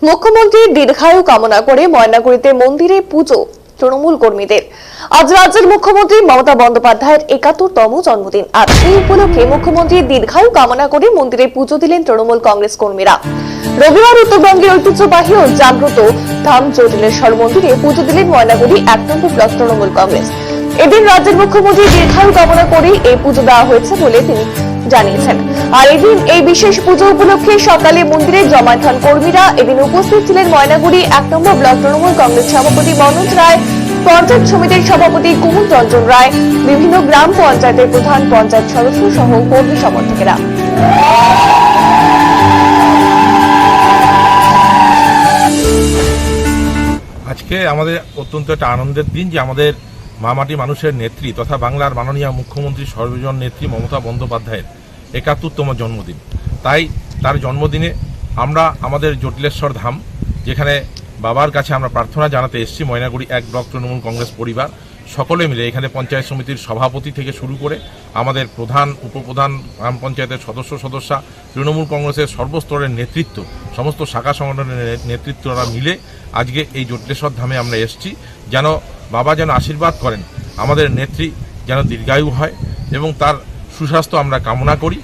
মুখ্যমন্ত্রীর দীর্ঘায়ু কামনা করে ময়নাগুড়িতে মন্দিরে পুজো তৃণমূল কর্মীদের। আজ রাজ্যের মুখ্যমন্ত্রী মমতা বন্দ্যোপাধ্যায়ের ৭১তম জন্মদিন। আর এই উপলক্ষে মুখ্যমন্ত্রীর দীর্ঘায়ু কামনা করে মন্দিরে পুজো দিলেন তৃণমূল কংগ্রেস কর্মীরা। রবিবার উত্তরবঙ্গের ঐতিহ্যবাহী ও জাগ্রত ধাম জটিলেশ্বর মন্দিরে পুজো দিলেন ময়নাগুড়ি ১ নম্বর ব্লক তৃণমূল কংগ্রেস। এদিন রাজ্যের মুখ্যমন্ত্রীর দীর্ঘায়ু কামনা করে এই পুজো দেওয়া হয়েছে বলে তিনি জানিয়েছেন। আর এদিন এই বিশেষ পুজো উপলক্ষে সকালে মন্দিরে জমায়েত হন কর্মীরা। এদিন উপস্থিত ছিলেন ময়নাগুড়ি ১ নম্বর ব্লক তৃণমূল কংগ্রেস সভাপতি মনোজ রায়, পঞ্চায়েত সমিতির সভাপতি কুমুদ রঞ্জন রায়, বিভিন্ন গ্রাম পঞ্চায়েতের প্রধান, পঞ্চায়েত সদস্য সহ কর্মী সমর্থকেরা। আজকে আমাদের অত্যন্ত একটা আনন্দের দিন যে আমাদের মামাটি মানুষের নেত্রী তথা বাংলার মাননীয় মুখ্যমন্ত্রী সর্বজন নেত্রী মমতা বন্দ্যোপাধ্যায়ের ৭১তম জন্মদিন। তাই তার জন্মদিনে আমরা আমাদের জটিলেশ্বর ধাম, যেখানে বাবার কাছে আমরা প্রার্থনা জানাতে এসেছি, ময়নাগুড়ি ১ ব্লক তৃণমূল কংগ্রেস পরিবার সকলে মিলে এখানে পঞ্চায়েত সমিতির সভাপতি থেকে শুরু করে আমাদের প্রধান, উপপ্রধান, গ্রাম পঞ্চায়েতের সদস্যা, তৃণমূল কংগ্রেসের সর্বস্তরের নেতৃত্ব, সমস্ত শাখা সংগঠনের নেতৃত্বরা মিলে আজকে এই জটিলেশ্বর ধামে আমরা এসেছি, যেন বাবা যেন আশীর্বাদ করেন, আমাদের নেত্রী যেন দীর্ঘায়ু হয় এবং তার সুস্বাস্থ্য আমরা কামনা করি।